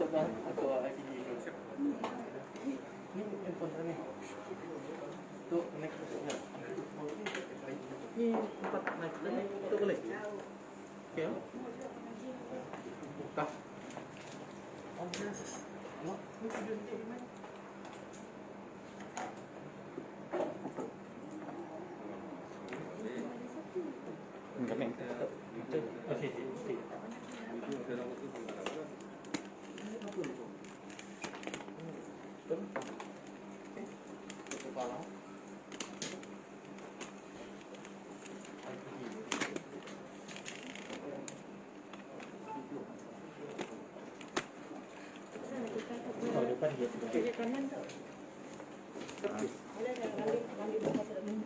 Terbang atau IPG ni handphone sana ni tu next ya ni tempat naik tadi tu boleh okey buka oh yes no ni video ni main kami okey okey kepala oh depan dia Kiri kanan tu. Ada kali buka sedang.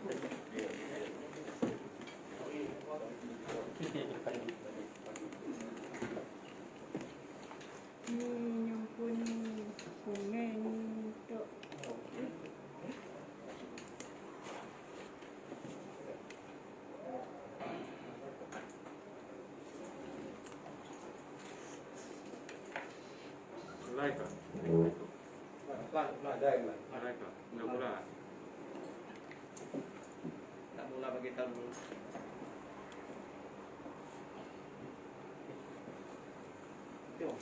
Ni yang pun sungai ni tu. Live kan? Ada yang lain. Live kan? Dah mula. Tak mula bagi tahu. tengok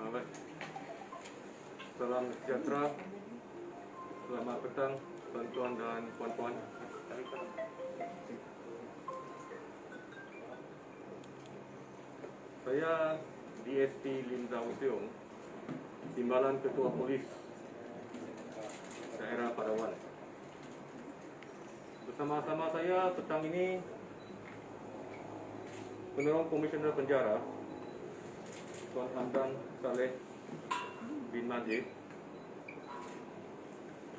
Baik. Salam sejahtera. Selamat petang tuan-tuan dan puan-puan. Saya DSP Lim Zhao Seong, Timbalan Ketua Polis Daerah Padawan. Bersama-sama saya petang ini Penerong Komisioner Penjara Tuan Hamdan Saleh bin Majid,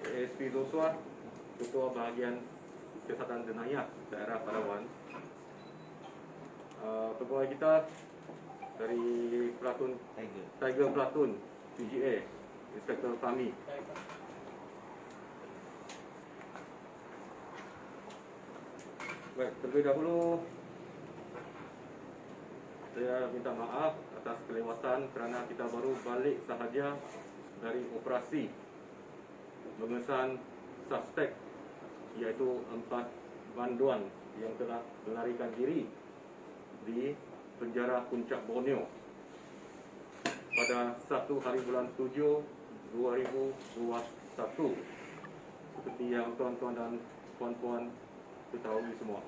ASP Zoswar, Ketua Bahagian Siasatan Jenayah Daerah Padawan, pegawai kita dari Pelatun Tiger Pelatun PGA, Inspektor Fahmi. Baik, terlebih dahulu saya minta maaf atas kelewatan kerana kita baru balik sahaja dari operasi mengesan suspek iaitu 4 banduan yang telah melarikan diri di penjara Puncak Borneo pada 1 hari bulan 7 2021, seperti yang tuan-tuan dan puan-puan ketahui semua.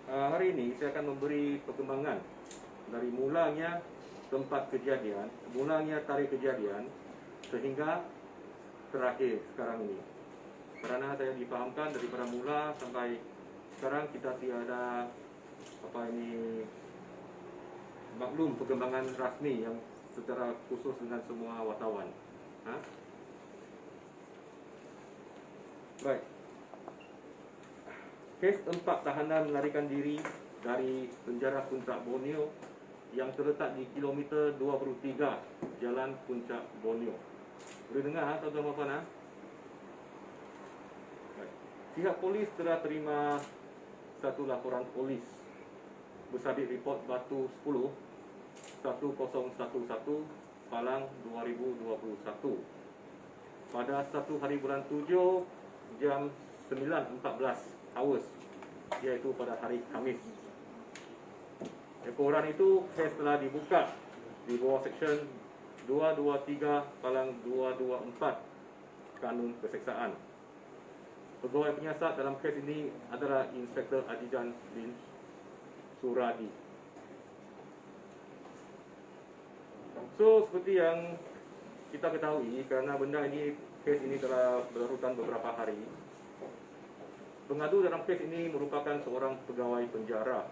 Hari ini saya akan memberi perkembangan dari mulanya tempat kejadian, mulanya tarikh kejadian sehingga terakhir sekarang ini. Kerana saya difahamkan daripada mula sampai sekarang kita tiada maklum perkembangan rasmi yang secara khusus dengan semua wartawan. Baik. Kes 4 tahanan melarikan diri dari penjara Puncak Borneo yang terletak di kilometer 23 Jalan Puncak Borneo. Boleh dengar tuan-tuan puan-puan? Pihak polis telah terima satu laporan polis bersabit report Batu 10 1011 Palang 2021 pada 1 hari bulan 7 jam 9.14 hours, iaitu pada hari Khamis. Laporan itu kes telah dibuka di bawah Seksyen 223 Palang 224 Kanun Keseksaan. Pegawai penyiasat dalam kes ini adalah Inspektor Azijan bin Suradi. So, seperti yang kita ketahui, kerana benda ini, kes ini telah berlarutan beberapa hari, pengadu dalam kes ini merupakan seorang pegawai penjara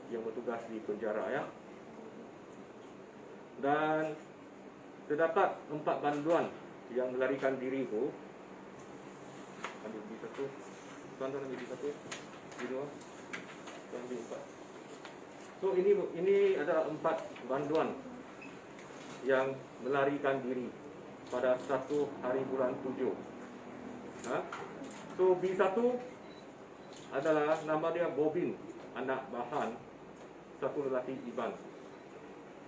yang bertugas di penjara, ya. Dan terdapat 4 banduan yang melarikan diri itu. Ambil di satu, tuan-tuan ambil di satu, di dua, tuan ambil 4. So ini adalah 4 banduan yang melarikan diri pada 1 hari bulan 7. So B1 adalah nama dia Bobin, anak Bahan, satu lelaki Iban.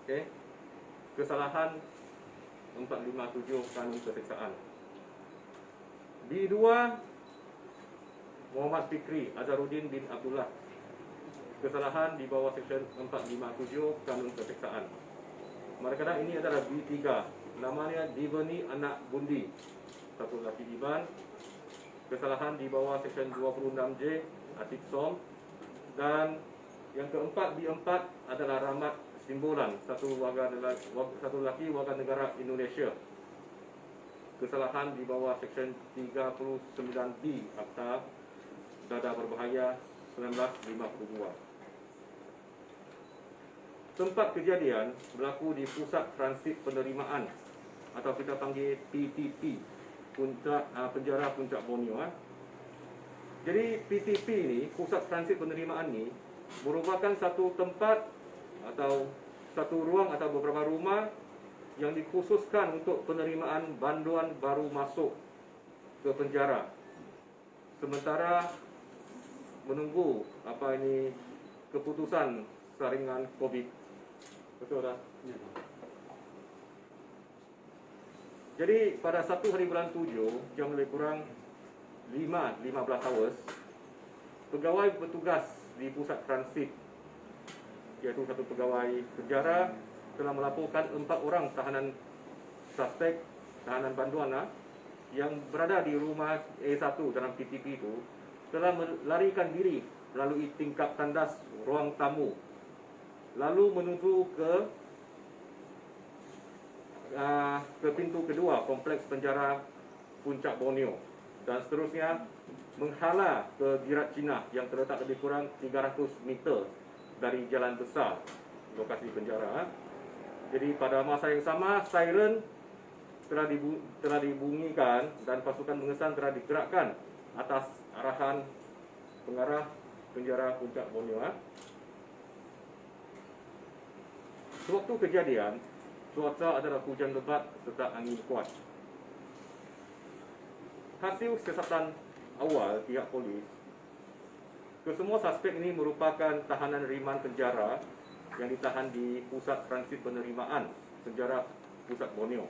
Okey. Kesalahan 457 kanun keseksaan. B2 Muhammad Fikri Azharuddin bin Abdullah. Kesalahan di bawah Seksyen 457 kanun keseksaan. Manakala ini adalah B3, namanya Divani anak Bundi, satu lelaki Iban. Kesalahan di bawah Seksyen 26J Atik Som. Dan yang keempat, B4 adalah Rahmat Simbolan, satu lelaki warga negara Indonesia. Kesalahan di bawah Seksyen 39B Akta Dadah Berbahaya 1952. Tempat kejadian berlaku di Pusat Transit Penerimaan atau kita panggil PTP, Penjara Puncak Borneo. Jadi PTP ini, Pusat Transit Penerimaan ini merupakan satu tempat atau satu ruang atau beberapa rumah yang dikhususkan untuk penerimaan banduan baru masuk ke penjara. Sementara menunggu keputusan saringan COVID. Betul tak? Ya. Jadi pada 1 hari bulan 7 jam lebih kurang 15 hours, pegawai bertugas di pusat transit, iaitu satu pegawai penjara, telah melaporkan 4 orang tahanan suspek, tahanan banduan yang berada di rumah A1 dalam PTP itu telah melarikan diri melalui tingkap tandas ruang tamu, lalu menuju ke pintu kedua kompleks penjara Puncak Borneo dan seterusnya menghala ke Dirat Cina yang terletak lebih kurang 300 meter dari jalan besar lokasi penjara. Jadi pada masa yang sama, siren telah dibunyikan dan pasukan pengesan telah digerakkan atas arahan pengarah penjara Puncak Borneo. Sewaktu kejadian, cuaca adalah hujan lebat serta angin kuat. Hasil siasatan awal pihak polis, kesemua suspek ini merupakan tahanan riman penjara yang ditahan di Pusat Transit Penerimaan Penjara Pusat Borneo.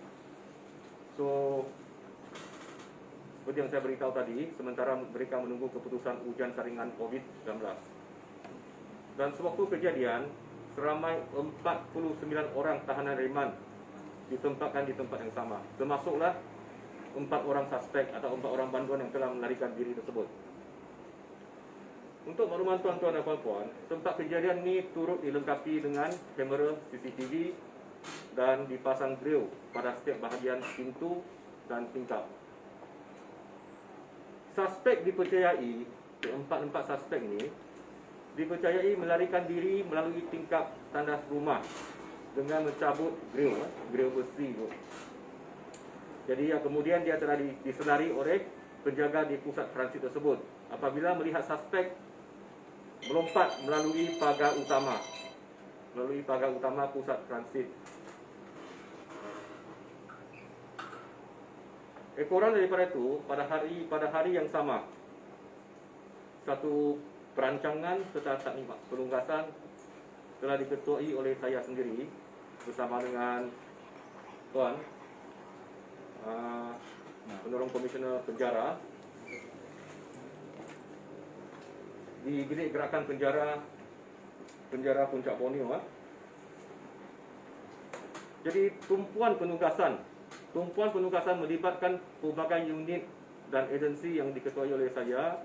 So, seperti yang saya beritahu tadi, sementara mereka menunggu keputusan ujian saringan COVID-19. Dan sewaktu kejadian, seramai 49 orang tahanan riman ditempatkan di tempat yang sama, termasuklah 4 orang suspek atau 4 orang banduan yang telah melarikan diri tersebut. Untuk makluman tuan-tuan dan puan-puan, tempat kejadian ini turut dilengkapi dengan kamera CCTV dan dipasang grill pada setiap bahagian pintu dan tingkap. Suspek dipercayai, keempat suspek ini dipercayai melarikan diri melalui tingkap tandas rumah dengan mencabut grill besi itu. Jadi kemudian dia telah disedari oleh penjaga di pusat transit tersebut apabila melihat suspek melompat melalui pagar utama pusat transit. Ekoran daripada itu, pada hari yang sama, satu perancangan serta teknik penunggasan telah diketuai oleh saya sendiri bersama dengan tuan penolong komisioner penjara di bilik gerakan penjara Puncak Borneo. Jadi tumpuan penugasan melibatkan pelbagai unit dan agensi yang diketuai oleh saya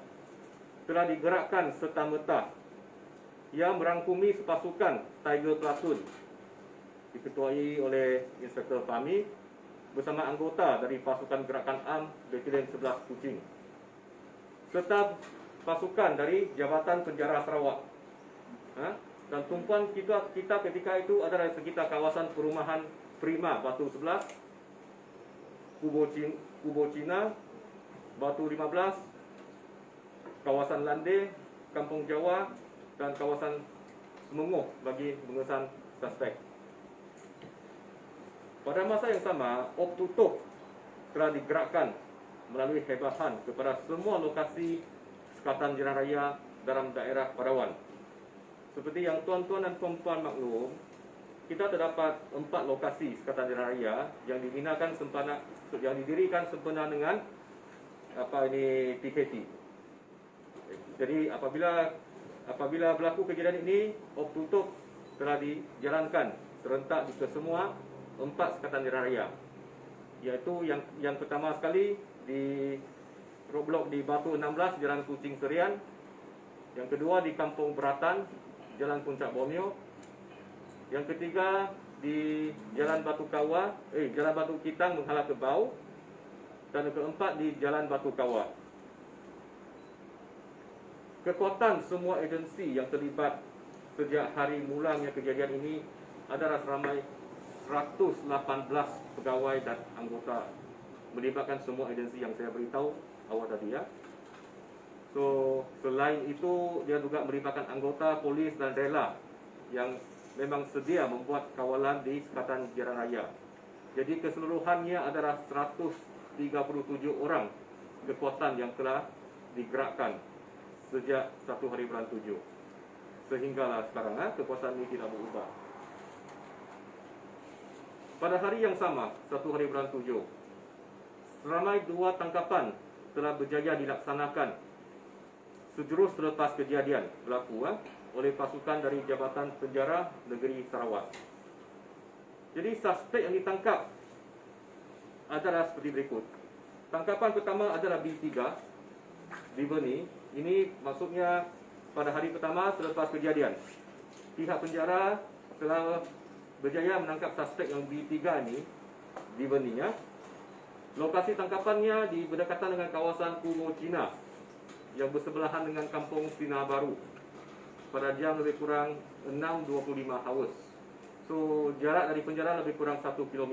telah digerakkan serta-merta yang merangkumi sepasukan Tiger Platoon diketuai oleh Inspektor Fahmi bersama anggota dari pasukan gerakan AM Batalion 11 Kuching serta pasukan dari Jabatan Penjara Sarawak. Dan tumpuan kita ketika itu adalah sekitar kawasan perumahan Prima Batu 11, Kubo Cina Batu 15, kawasan Lande, Kampung Jawa dan kawasan Semenguh bagi pengesan suspek. Pada masa yang sama, op tutup telah digerakkan melalui hebahan kepada semua lokasi Sekatan Jiran Raya dalam daerah Padawan. Seperti yang tuan-tuan dan puan-puan maklum, kita terdapat 4 lokasi Sekatan Jiran Raya yang didirikan sempena dengan PKP. Jadi apabila berlaku kejadian ini, op tutup telah dijalankan serentak di semua 4 Sekatan Jiran Raya. Iaitu yang pertama sekali di blok di Batu 16 Jalan Kucing Serian. Yang kedua di Kampung Beratan Jalan Puncak Borneo. Yang ketiga di Jalan Batu Kitang menghala ke Bau. Dan yang keempat di Jalan Batu Kawa. Kekuatan semua agensi yang terlibat sejak hari mulanya kejadian ini adalah seramai 118 pegawai dan anggota, melibatkan semua agensi yang saya beritahu awal tadi ya. So selain itu dia juga melibatkan anggota polis dan rela yang memang sedia membuat kawalan di Sekatan Jiran Raya. Jadi keseluruhannya adalah 137 orang kekuatan yang telah digerakkan sejak 1 hari bulan 7. Sehinggalah sekarang kekuatan ini tidak berubah. Pada hari yang sama, 1 hari bulan 7, seramai 2 tangkapan telah berjaya dilaksanakan sejurus selepas kejadian berlaku oleh pasukan dari Jabatan Penjara Negeri Sarawak. Jadi suspek yang ditangkap adalah seperti berikut. Tangkapan pertama adalah B3 di Beni. Ini maksudnya pada hari pertama selepas kejadian. Pihak penjara telah berjaya menangkap suspek yang B3 ini di Beni ya. Lokasi tangkapannya di berdekatan dengan kawasan Kumo Cina yang bersebelahan dengan Kampung Sinar Baru pada jam lebih kurang 6.25 hours. So jarak dari penjara lebih kurang 1 km.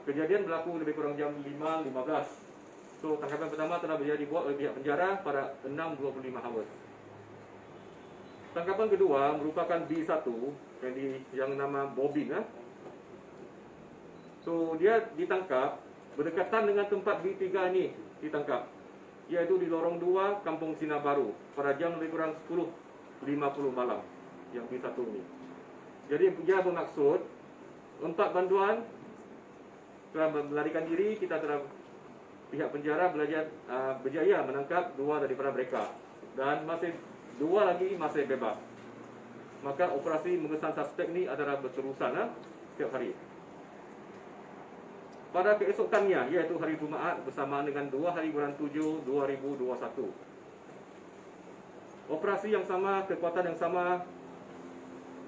Kejadian berlaku lebih kurang jam 5.15. So tangkapan pertama telah berjaya dibuat oleh pihak penjara pada 6.25 hours. Tangkapan kedua merupakan B1 yang nama Bobin. So dia ditangkap berdekatan dengan tempat B3 ini ditangkap, iaitu di lorong 2 Kampung Sinar Baru pada jam lebih kurang 10.50 malam yang B1 ini. Jadi dia bermaksud 4 banduan telah melarikan diri. Kita telah pihak penjara berjaya menangkap 2 daripada mereka dan masih 2 lagi masih bebas. Maka operasi mengesan suspek ini adalah berterusan setiap hari. Pada keesokannya, iaitu hari Jumaat bersamaan dengan 2 hari bulan 7 2021. Operasi yang sama, kekuatan yang sama,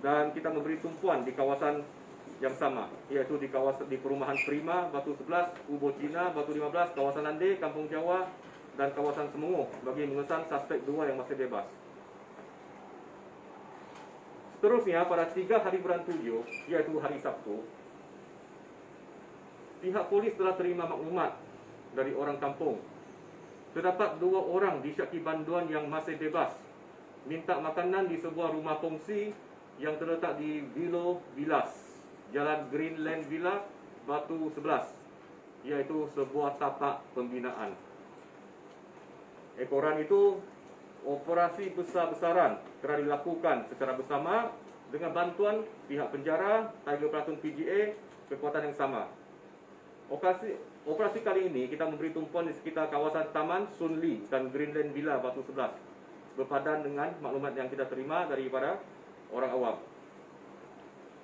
dan kita memberi tumpuan di kawasan yang sama, iaitu di perumahan Prima, Batu 11, Kubo Cina, Batu 15, kawasan Ande, Kampung Jawa, dan kawasan Semenguh bagi mengesan suspek 2 yang masih bebas. Seterusnya pada 3 hari bulan 7, iaitu hari Sabtu, pihak polis telah terima maklumat dari orang kampung. Terdapat 2 orang disyaki banduan yang masih bebas minta makanan di sebuah rumah kongsi yang terletak di Vilo Villas, Jalan Greenland Villa, Batu 11, iaitu sebuah tapak pembinaan. Ekoran itu, operasi besar-besaran telah dilakukan secara bersama dengan bantuan pihak penjara, Tiger Platoon PGA, kekuatan yang sama. Operasi kali ini kita memberi tumpuan di sekitar kawasan Taman Sun Lee dan Greenland Villa Batu 11, berpadan dengan maklumat yang kita terima daripada orang awam.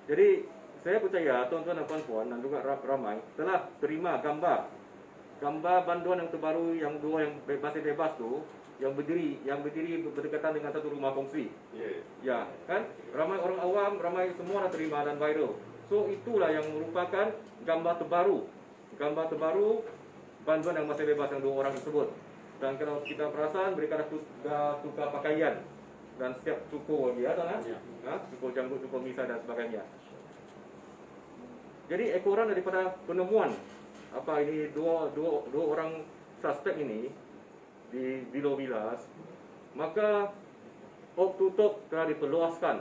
Jadi saya percaya tuan-tuan dan puan-puan dan juga ramai telah terima gambar banduan yang terbaru yang 2 yang masih bebas tu, yang berdiri berdekatan dengan satu rumah kongsi. Ya, kan? Ramai orang awam, ramai semua dah terima dan viral. So itulah yang merupakan gambar terbaru banduan yang masih bebas yang 2 orang tersebut. Dan kalau kita perasan mereka dah tukar pakaian dan siap cukur dia cukur janggut, cukur misai dan sebagainya. Jadi ekoran daripada penemuan ini dua orang suspek ini di Vilo Villas, maka op tutup telah diperluaskan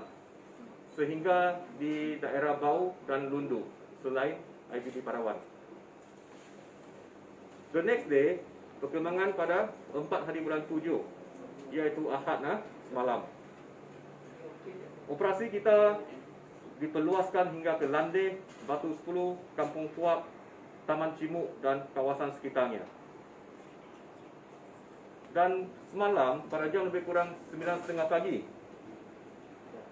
sehingga di daerah Bau dan Lundu selain IPD Padawan. The next day, perkembangan pada 4 hari bulan 7, iaitu Ahad semalam. Operasi kita diperluaskan hingga ke Lande, Batu 10, Kampung Puak, Taman Cimuk dan kawasan sekitarnya. Dan semalam pada jam lebih kurang 9.30 pagi,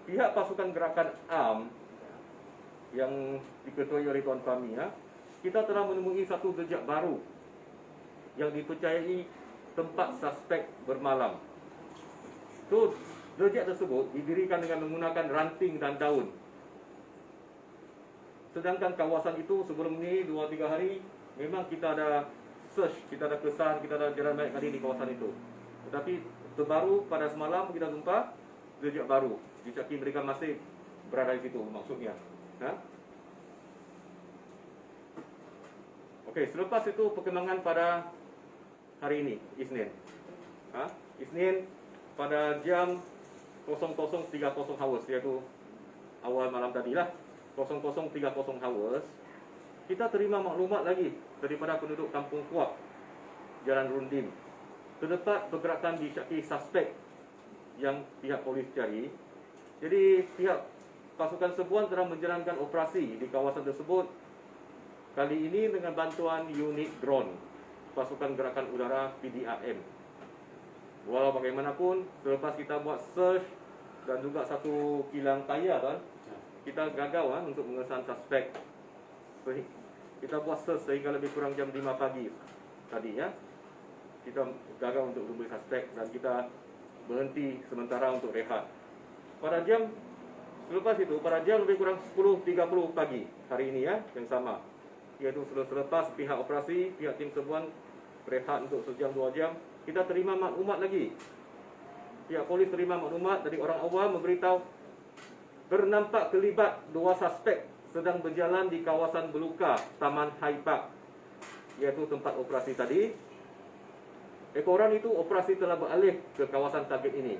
pihak pasukan gerakan ARM yang diketuai oleh Tuan Fahmi, kita telah menemui satu jejak baru yang dipercayai tempat suspek bermalam. So, jejak tersebut didirikan dengan menggunakan ranting dan daun. Sedangkan kawasan itu sebelum ini 2-3 hari memang kita ada search, kita ada kesan, kita ada jalan banyak kali di kawasan itu. Tetapi terbaru pada semalam kita jumpa jejak baru. Dicaki mereka masih berada di situ maksudnya. Okey, selepas itu perkembangan pada hari ini, Isnin. Isnin pada jam 00.30 hours, iaitu awal malam tadilah, 00.30 hours, kita terima maklumat lagi daripada penduduk Kampung Puak, Jalan Rundim. Terdapat pergerakan disyaki suspek yang pihak polis cari. Jadi pihak pasukan serbuan telah menjalankan operasi di kawasan tersebut. Kali ini dengan bantuan unit drone pasukan gerakan udara PDRM. Walau bagaimanapun, selepas kita buat search dan juga satu kilang tayar, kita gagal untuk mengesan suspek. Kita buat search sehingga lebih kurang jam 5 pagi tadi kita gagal untuk menemui suspek dan kita berhenti sementara untuk rehat. Selepas itu pada jam lebih kurang 10.30 pagi hari ini yang sama, iaitu selepas pihak operasi, pihak tim serbuan berehat untuk sejam 2 jam, kita terima maklumat lagi. Pihak polis terima maklumat dari orang awam memberitahu bernampak terlibat 2 suspek sedang berjalan di kawasan Beluka, Taman High Park, iaitu tempat operasi tadi. Ekoran itu operasi telah beralih ke kawasan target ini.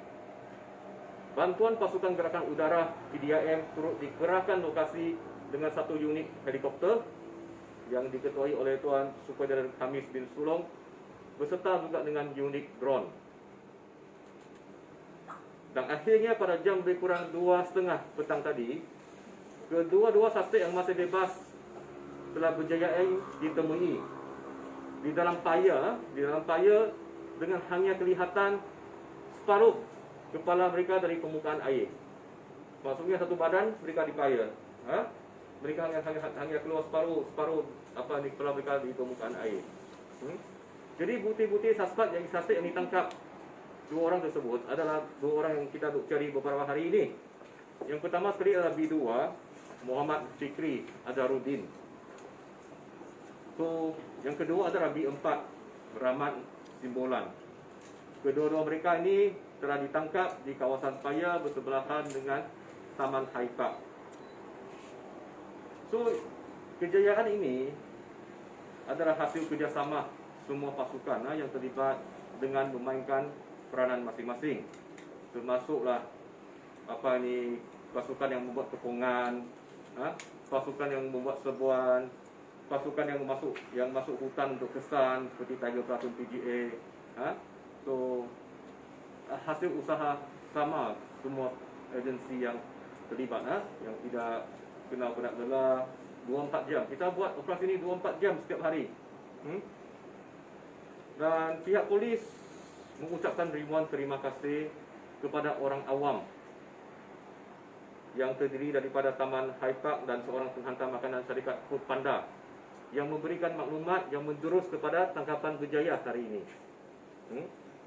Bantuan pasukan gerakan udara PDRM turut dikerahkan lokasi dengan satu unit helikopter yang diketuai oleh Tuan Superdana Khamis bin Sulong beserta juga dengan unit drone. Dan akhirnya pada jam lebih kurang 2.30 petang tadi, kedua-dua suspek yang masih bebas telah berjaya ditemui di dalam paya dengan hanya kelihatan separuh kepala mereka dari permukaan air. Maksudnya satu badan mereka di paya. Mereka hanya keluar separuh kepala mereka di permukaan air. Jadi bukti-bukti suspek yang ditangkap 2 orang tersebut adalah 2 orang yang kita cari beberapa hari ini. Yang pertama sekali adalah B2, Muhammad Fikri Azharuddin. Yang kedua adalah B4, Rahmat Simbolan. Kedua-dua mereka ini telah ditangkap di kawasan Paya bersebelahan dengan Taman High Park. Kejayaan ini adalah hasil kerjasama semua pasukan yang terlibat dengan memainkan peranan masing-masing. Termasuklah pasukan yang membuat kepungan, pasukan yang membuat serbuan, pasukan yang masuk hutan untuk kesan seperti Tiger Platoon PGA. Hasil usaha sama semua agensi yang terlibat, yang tidak kenal penat lelah. 24 jam. Kita buat operasi ini 24 jam setiap hari. Dan pihak polis mengucapkan ribuan terima kasih kepada orang awam yang terdiri daripada Taman High Park dan seorang penghantar makanan syarikat Food Panda yang memberikan maklumat yang menjurus kepada tangkapan berjaya hari ini.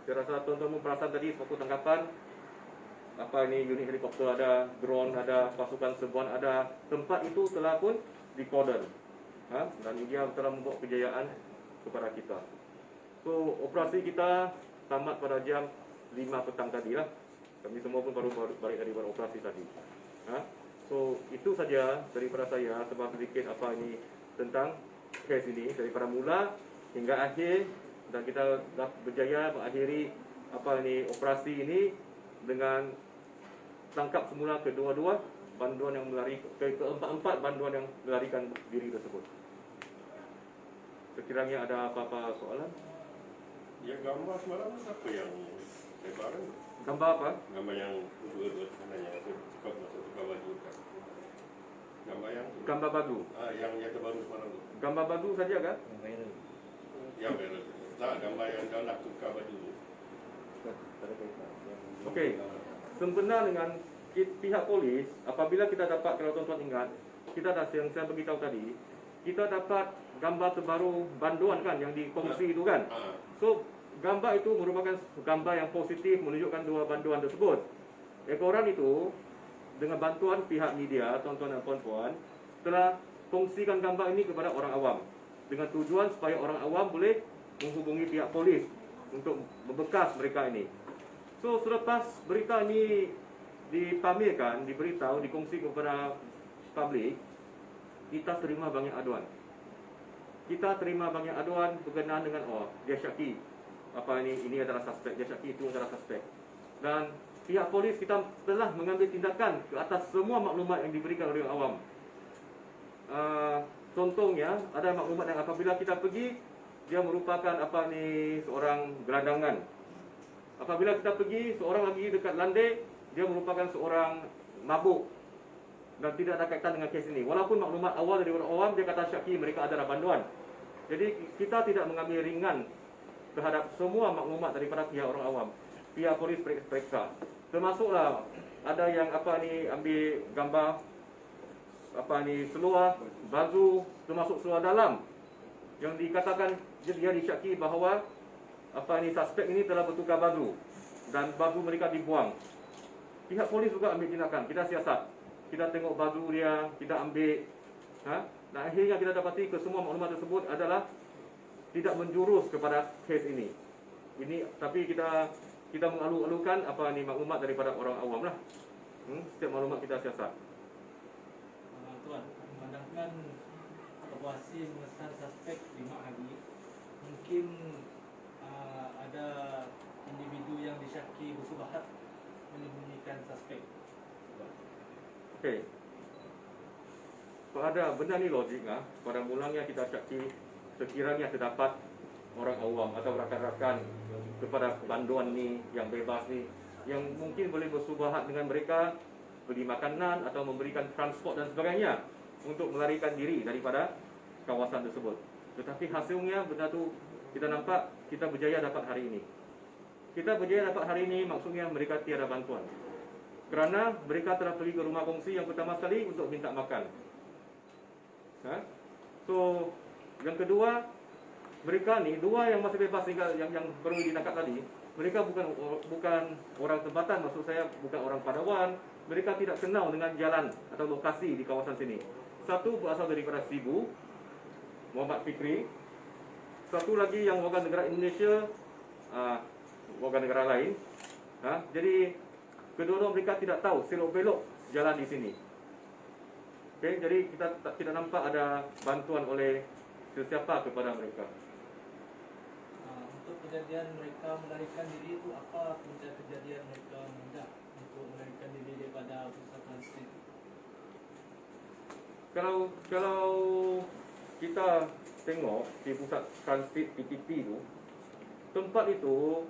Saya rasa tuan-tuan perasan tadi waktu tangkapan unit helikopter ada, drone ada, pasukan serbuan ada, tempat itu telah pun dikorden. Dan dia telah membawa kejayaan kepada kita. Operasi kita tamat pada jam 5 petang tadi lah. Kami semua pun baru balik dari operasi tadi. Itu saja daripada saya sebab sedikit tentang kes ini daripada mula hingga akhir, dan kita dah berjaya mengakhiri operasi ini dengan tangkap semula kedua-dua banduan yang keempat-empat banduan yang melarikan diri tersebut. sekiranya ada apa-apa soalan. Ya gambar semalam apa yang lebaran? Gambar apa? Gambar yang urut-urut sananya cepat masuk tukar baju kan. Gambar yang Gambar baju. yang terbaru semalam tu. Gambar baju saja kan? Yang viral. Tak, gambar yang dah nak tukar baju tu. Okey. Sempena dengan pihak polis, apabila kita dapat, kalau tuan-tuan ingat, kita dah yang saya beritahu tadi, kita dapat gambar terbaru banduan kan yang dikongsi itu kan. So gambar itu merupakan gambar yang positif menunjukkan dua banduan tersebut. Ekoran itu dengan bantuan pihak media, tuan-tuan dan puan-puan, telah kongsikan gambar ini kepada orang awam dengan tujuan supaya orang awam boleh menghubungi pihak polis untuk membekas mereka ini. So selepas berita ini dipamerkan, diberitahu, dikongsi kepada publik, kita terima banyak aduan. Kita terima banyak aduan berkenaan dengan dia syaki. Apa ini adalah suspek, dia syaki itu adalah suspek. Dan pihak polis kita telah mengambil tindakan ke atas semua maklumat yang diberikan oleh orang awam. Contohnya ada maklumat yang apabila kita pergi, dia merupakan seorang gelandangan. Apabila kita pergi, seorang lagi dekat landai, dia merupakan seorang mabuk dan tidak ada kaitan dengan kes ini. Walaupun maklumat awal dari orang awam, dia kata syaki mereka adalah banduan. Jadi kita tidak mengambil ringan terhadap semua maklumat daripada pihak orang awam. Pihak polis periksa. Termasuklah ada yang ambil gambar seluar, baju, termasuk seluar dalam yang dikatakan dia disyaki bahawa suspek ini telah bertukar baju dan baju mereka dibuang. Pihak polis juga ambil tindakan. Kita siasat. Kita tengok baju dia, kita ambil. Dan akhirnya kita dapati kesemua maklumat tersebut adalah tidak menjurus kepada kes ini. Tapi kita mengalu-alukan maklumat daripada orang awam lah. Setiap maklumat kita siasat. Tuan, memandangkan evakuasi mengesan suspek 5 hari, mungkin ada individu yang disyaki bersubahat menyembunyikan suspek. Okey. Pada benda ni logik pada mulanya kita syaki sekiranya terdapat orang awam atau rakan-rakan kepada banduan ni yang bebas ni yang mungkin boleh bersubahat dengan mereka, beli makanan atau memberikan transport dan sebagainya untuk melarikan diri daripada kawasan tersebut. Tetapi hasilnya benda tu kita nampak kita berjaya dapat hari ini. Kita berjaya dapat hari ini maksudnya mereka tiada bantuan. Kerana mereka telah pergi ke rumah kongsi yang pertama sekali untuk minta makan. So yang kedua, mereka ni dua yang masih bebas yang perlu ditangkap tadi, mereka bukan orang tempatan, maksud saya bukan orang Padawan. Mereka tidak kenal dengan jalan atau lokasi di kawasan sini. Satu berasal daripada Sibu, Muhammad Fikri. Satu lagi yang warga negara Indonesia, warga negara lain. Jadi kedua-dua mereka tidak tahu selok-belok jalan di sini. Okay, jadi kita tidak nampak ada bantuan oleh sesiapa kepada mereka. Untuk kejadian mereka melarikan diri itu, apa punca kejadian mereka mendak untuk melarikan diri daripada pusat transit? Kalau kita tengok di pusat transit PTP itu, tempat itu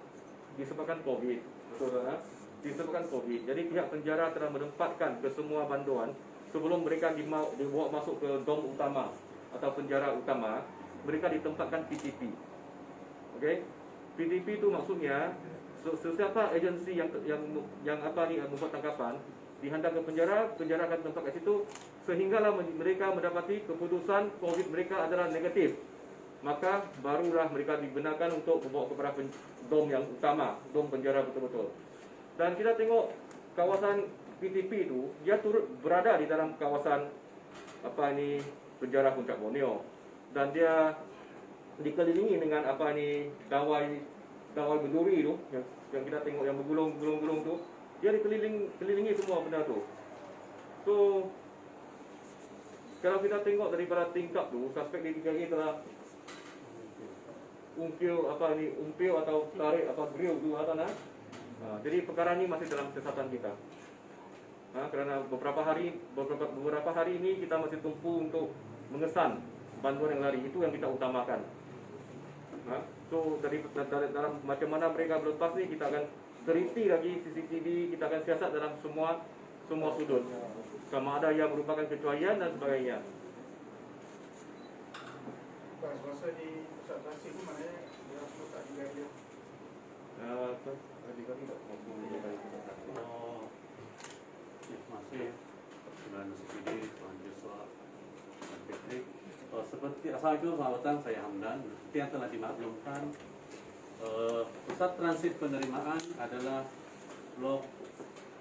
disebabkan COVID, betul tak? Disebabkan COVID. Jadi pihak penjara telah menempatkan ke semua banduan sebelum mereka dibawa masuk ke dom utama atau penjara utama, mereka ditempatkan PTP. Okey, PTP itu maksudnya sesiapa agensi yang membuat tangkapan dihantar ke penjara, penjara akan tempat kat situ sehinggalah mereka mendapati keputusan COVID mereka adalah negatif. Maka barulah mereka dibenarkan untuk membawa kepada dom yang utama, dom penjara betul-betul. Dan kita tengok kawasan PTP itu, dia turut berada di dalam kawasan penjara Puncak Borneo, dan dia dikelilingi dengan dawai berduri tu yang kita tengok yang bergulung-gulung tu, dia dikelilingi semua benda tu. So kalau kita tengok daripada tingkap tu, suspek DKI telah umpil atau tarik grill tu atas. Jadi perkara ini masih dalam siasatan kita. Kerana beberapa hari ini kita masih tumpu untuk mengesan bantuan yang lari itu yang kita utamakan. So dari dalam macam mana mereka berlepas ni, kita akan teliti lagi CCTV, kita akan siasat dalam semua sudut. Sama ada yang merupakan kecuaian dan sebagainya. Masa di pusat transit tu maknanya dia letak di gaya. Tadi kami tak mampu menjaga pusat transit. Oh, terima kasih Tuan CPD, Tuan Joshua, Tuan Patrick. Seperti Assalamualaikum, selamat datang, saya Hamdan. Seperti yang telah dimaklumkan, pusat transit penerimaan adalah blok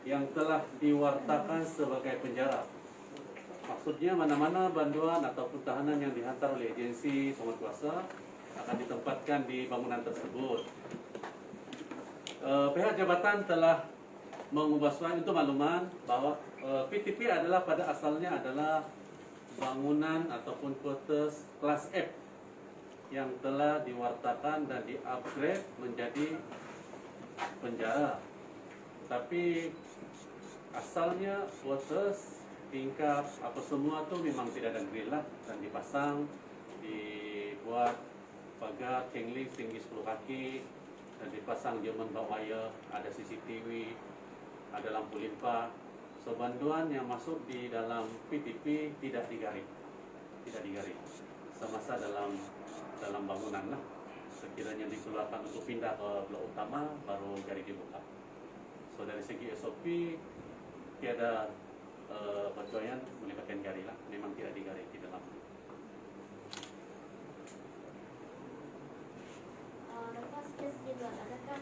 yang telah diwartakan sebagai penjara. Maksudnya mana-mana bantuan ataupun tahanan yang dihantar oleh agensi penguatkuasa akan ditempatkan di bangunan tersebut. Pihak jabatan telah mengubah surat untuk makluman bahwa PTP adalah pada asalnya adalah bangunan ataupun quarters kelas F yang telah diwartakan dan di-upgrade menjadi penjara. Tapi asalnya quarters tingkat apa semua tu memang tidak ada grill lah, dan dipasang, dibuat pagar chain link tinggi 10 kaki dan dipasang German barbed wire, ada CCTV, ada lampu limpa. So bantuan yang masuk di dalam PTP tidak digaris semasa dalam bangunan lah. Sekiranya dikeluarkan untuk pindah ke blok utama baru garis dibuka. So dari segi SOP tiada percuaian melibatkan jari lah, memang tidak digaris di dalam. Lepas kejadian, adakah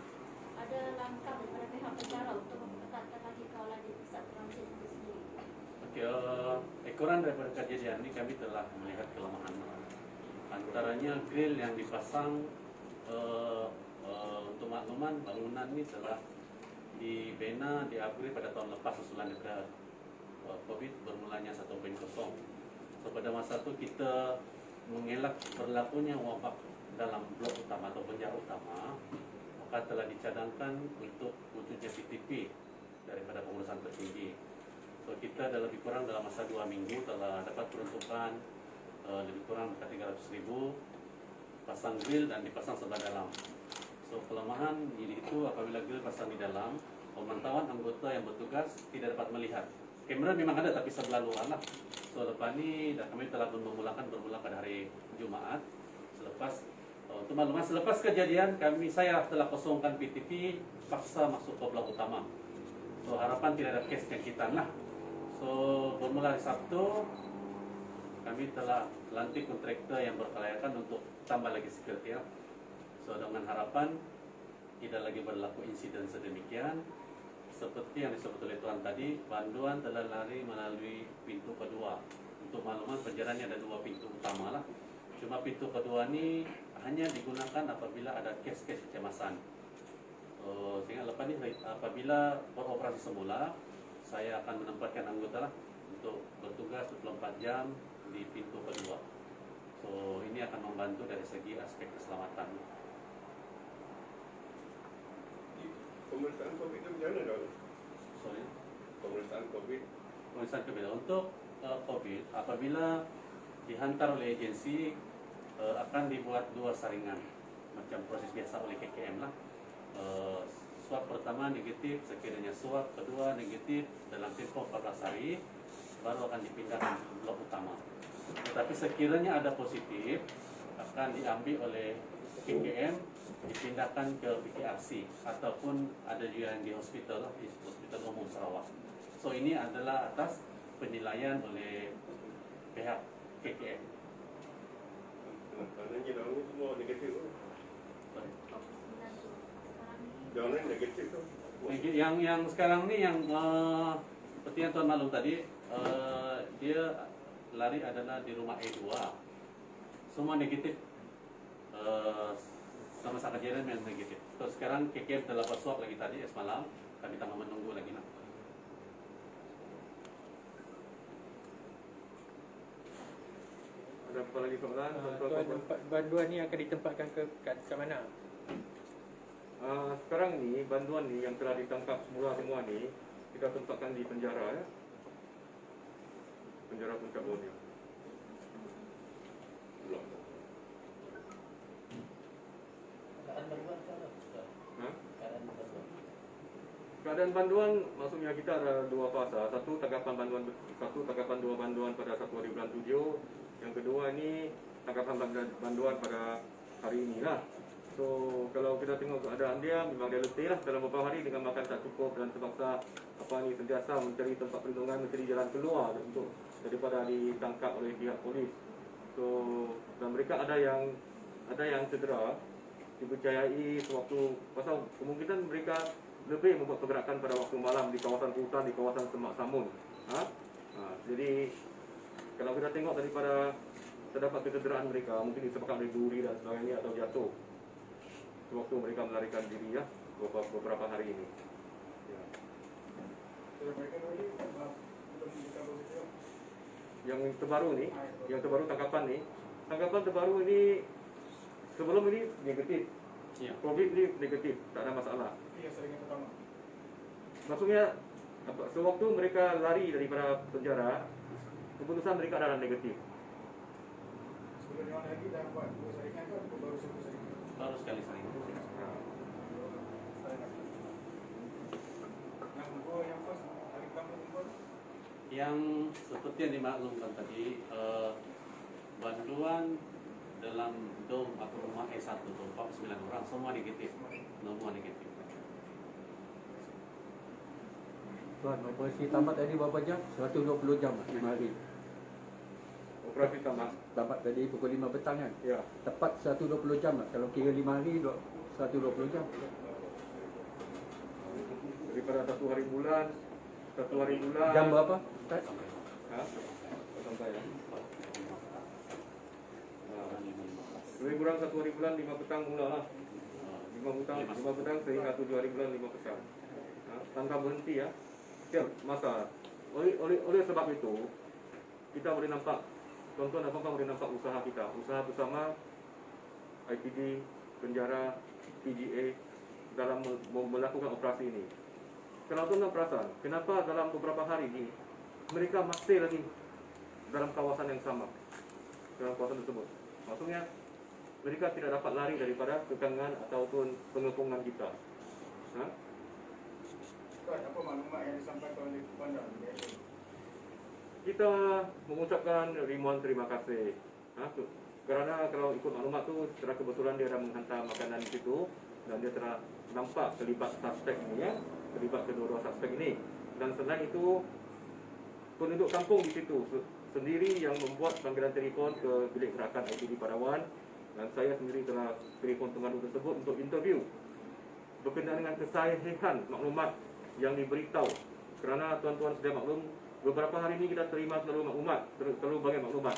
ada langkah daripada pihak penjara untuk memperketatkan lagi kawalan di pusat transit itu sendiri? Okay, ekoran daripada kejadian ini kami telah melihat kelemahan. Antaranya grill yang dipasang, untuk makluman bangunan ini telah dibina, di-upgrade pada tahun lepas susulan daripada COVID bermulanya 1.0. So pada masa itu kita mengelak berlakunya wabak dalam blok utama atau penjara utama, maka telah dicadangkan untuk wujudnya PTP daripada pengurusan tertinggi. So kita dah lebih kurang dalam masa 2 minggu telah dapat peruntukan lebih kurang 300,000 pasang grill dan dipasang sebelah dalam. So kelemahan itu apabila grill pasang di dalam, pemantauan anggota yang bertugas tidak dapat melihat. Kamera memang ada tapi sebelah luar lah. So lepas ni kami telah bermula pada hari Jumaat. Untuk makluman, selepas kejadian saya telah kosongkan PTP, paksa masuk ke blok utama. So harapan tidak ada kes jangkitan lah. So bermula hari Sabtu kami telah lantik kontraktor yang berkelayakan untuk tambah lagi security lah. So dengan harapan tidak lagi berlaku insiden sedemikian. Seperti yang disebut oleh Tuan tadi, bantuan telah lari melalui pintu kedua. Untuk makluman, penjaranya ada 2 pintu utama lah. Cuma pintu kedua ni hanya digunakan apabila ada kes-kes kecemasan. Sehingga lepas ni apabila beroperasi semula, saya akan menempatkan anggota lah untuk bertugas 24 jam di pintu kedua. So ini akan membantu dari segi aspek keselamatan. Pemeriksaan COVID itu macam mana dong? Sorry. Pemeriksaan COVID. Pemeriksaan COVID untuk COVID apabila dihantar oleh agensi akan dibuat 2 saringan macam proses biasa oleh KKM lah. Swab pertama negatif, sekiranya swab kedua negatif dalam tempoh 14 hari baru akan dipindahkan ke blok utama. Tetapi sekiranya ada positif akan diambil oleh KKM, dipindahkan ke PKRC ataupun ada juga yang di hospital umum Sarawak. So ini adalah atas penilaian oleh pihak KKM. Maknanya dalam ni semua negatif tu. Sekarang ni Yang lain negatif tu. Yang sekarang ni yang seperti yang Tuan maklum tadi, dia lari adalah di rumah E2. Semua negatif. Sama-sama kejadian yang negatif. So sekarang KKM telah swab lagi tadi semalam, kami tengah menunggu lagi nak. Ada apa lagi soalan? Tuan, bantuan ni akan ditempatkan ke mana? Sekarang ni bantuan ni yang telah ditangkap semua ni kita tempatkan di penjara ya. Penjara Puncak Borneo. Belum. Keadaan bantuan macam mana? Ustaz? Ha? Keadaan bantuan. Keadaan bantuan maksudnya kita ada dua fasa. Satu tanggapan dua bantuan pada 1 hari bulan 7. Yang kedua ini tanggapan bantuan pada hari ini lah. So kalau kita tengok keadaan dia memang dia letih lah dalam beberapa hari dengan makan tak cukup dan terpaksa sentiasa mencari tempat perlindungan, mencari jalan keluar untuk daripada ditangkap oleh pihak polis. So dan mereka ada yang cedera dipercayai sewaktu pasal kemungkinan mereka lebih membuat pergerakan pada waktu malam di kawasan hutan, di kawasan Semak Samun. Jadi kalau kita tengok daripada terdapat kecederaan mereka, mungkin disebabkan oleh duri dan sebagainya atau jatuh sewaktu mereka melarikan diri ya beberapa hari ini. Ya. Yang terbaru tangkapan terbaru ini sebelum ini negatif. Ya. COVID ni negatif, tak ada masalah. Yang sering pertama. Maksudnya sewaktu mereka lari daripada penjara, keputusan mereka adalah negatif. Sebelum yang lagi dah buat 2 saringan ke atau baru 1 saringan? Baru sekali sering. Yang kedua yang first hari pertama kumpul. Yang seperti yang dimaklumkan tadi, bantuan dalam dom atau rumah E1 itu 49 orang semua negatif, semua negatif. Tuan, operasi tamat tadi berapa jam? 120 jam, 5 hari. Operasi tamat. Tamat tadi pukul 5 petang kan? Ya. Tepat 120 jam lah. Kalau kira 5 hari, 120 jam. Daripada 1 hari bulan. Jam berapa? Ustaz? Ha? Sampai ya. Lebih kurang 1 hari bulan 5 petang mula lah. 5 petang sehingga 7 hari bulan 5 petang. Tanpa berhenti ya. Setiap masa. Oleh sebab itu kita boleh nampak, tuan-tuan dan puan-puan boleh nampak usaha kita, usaha bersama IPD, penjara, PGA dalam melakukan operasi ini. Kalau tuan-tuan perasan, kenapa dalam beberapa hari ini mereka masih lagi dalam kawasan yang sama, dalam kawasan tersebut? Maksudnya mereka tidak dapat lari daripada kekangan ataupun pengepungan kita. Tuan, apa maklumat yang disampaikan oleh komandan? Kita mengucapkan ribuan terima kasih. Kerana kalau ikut maklumat tu, secara kebetulan dia dah menghantar makanan di situ dan dia telah nampak terlibat suspek ini ya, terlibat kedua-dua suspek ini. Dan selain itu, penduduk kampung di situ sendiri yang membuat panggilan telefon ke bilik gerakan IPD Padawan dan saya sendiri telah telefon pengadu tersebut untuk interview berkenaan dengan kesahihan maklumat yang diberitahu. Kerana tuan-tuan sudah maklum, beberapa hari ini kita terima terlalu banyak maklumat.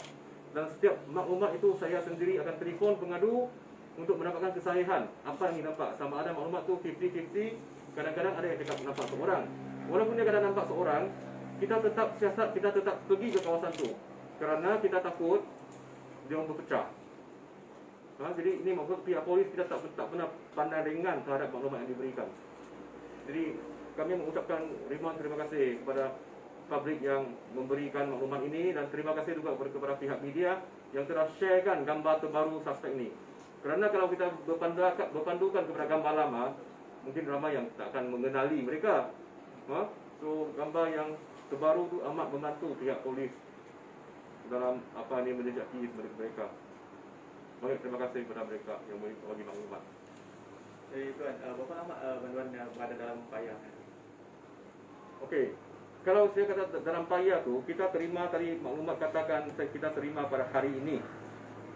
Dan setiap maklumat itu saya sendiri akan telefon pengadu untuk mendapatkan kesahihan apa yang dinampak. Sama ada maklumat tu 50-50, kadang-kadang ada yang cakap nampak seorang. Walaupun dia kadang nampak seorang, kita tetap siasat, kita tetap pergi ke kawasan tu. Kerana kita takut dia orang berpecah. Jadi ini maksud pihak polis kita tak pernah pandang ringan terhadap maklumat yang diberikan. Jadi kami mengucapkan ribuan terima kasih kepada publik yang memberikan maklumat ini dan terima kasih juga kepada pihak media yang telah sharekan gambar terbaru suspek ini. Kerana kalau kita berpandukan kepada gambar lama, mungkin ramai yang tak akan mengenali mereka. So gambar yang terbaru itu amat membantu pihak polis dalam menjejaki mereka. Banyak terima kasih kepada mereka yang bagi maklumat. Jadi tuan, berapa lama bantuan berada dalam payah? Okey. Kalau saya kata dalam payah tu, kita terima tadi maklumat, katakan kita terima pada hari ini.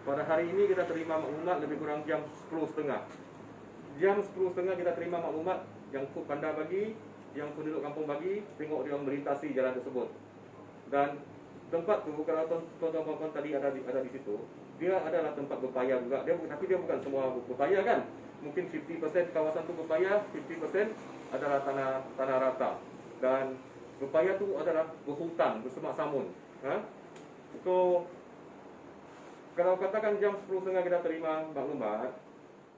Pada hari ini kita terima maklumat lebih kurang jam 10.30. Jam 10.30 kita terima maklumat yang Food Panda bagi, yang penduduk kampung bagi, tengok dia melintasi jalan tersebut. Dan tempat tu kalau tuan-tuan tadi ada di situ, dia adalah tempat berpayah juga. Tapi dia bukan semua berpayah kan. Mungkin 50% kawasan tu berpayah, 50% adalah tanah rata. Dan berpayah tu adalah berhutan, bersemak samun. So kalau katakan jam 10.30 kita terima maklumat,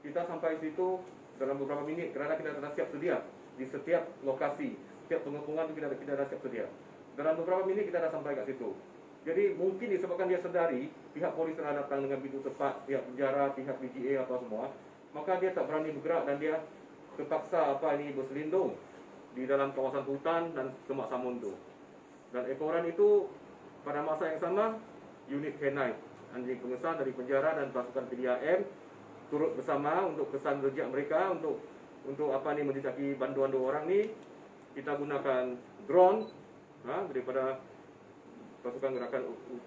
kita sampai situ dalam beberapa minit kerana kita telah siap sedia di setiap lokasi, setiap pengepungan tu kita dah siap sedia. Dalam beberapa minit kita dah sampai kat situ. Jadi mungkin disebabkan dia sedari pihak polis telah datang dengan begitu cepat, pihak penjara, pihak BGA apa semua, maka dia tak berani bergerak dan dia terpaksa berselindung di dalam kawasan hutan dan semak samun itu. Dan ekoran itu pada masa yang sama unit K9 anjing pengesan dari penjara dan pasukan PDAM turut bersama untuk kesan rejak mereka untuk menjejaki bantuan 2 orang ni. Kita gunakan drone daripada pasukan gerakan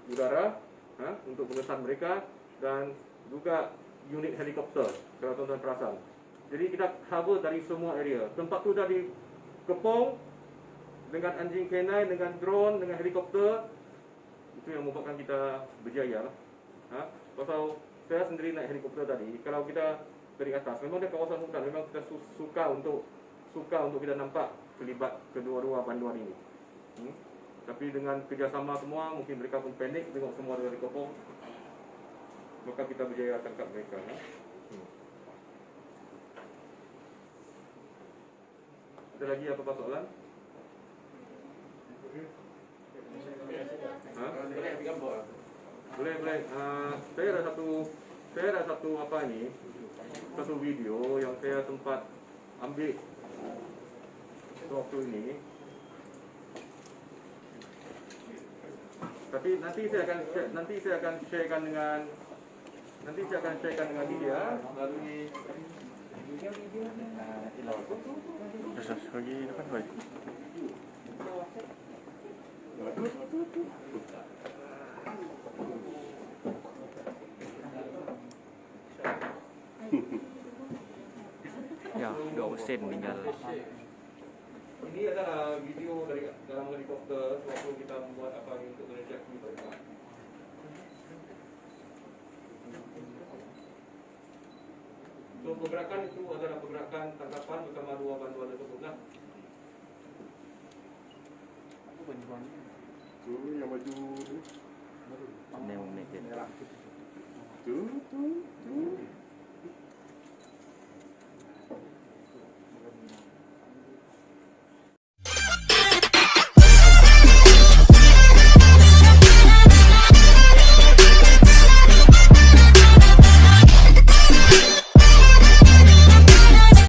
udara untuk pengesan mereka dan juga unit helikopter kalau tuan-tuan perasan. Jadi kita cover dari semua area. Tempat tu dah dikepung dengan anjing K9, dengan drone, dengan helikopter. Itu yang membuatkan kita berjaya. Pasal saya sendiri naik helikopter tadi, kalau kita dari atas, memang dia kawasan hutan, memang kita suka untuk kita nampak terlibat kedua-dua banduan ini. Tapi dengan kerjasama semua, mungkin mereka pun panik tengok semua dari kopong, maka kita berjaya tangkap mereka. Ada lagi apa soalan? Boleh. Saya ada satu video yang saya sempat ambil waktu ini. Tapi nanti saya akan sharekan dengan dia melalui lagi depan baik. Ya, 2% tinggal. Ini adalah video dari dalam helikopter waktu kita membuat untuk menjejaki mereka. So pergerakan itu adalah pergerakan tangkapan bersama 2 bantuan tersebut lah. Tu yang baju tu. Ini Tu.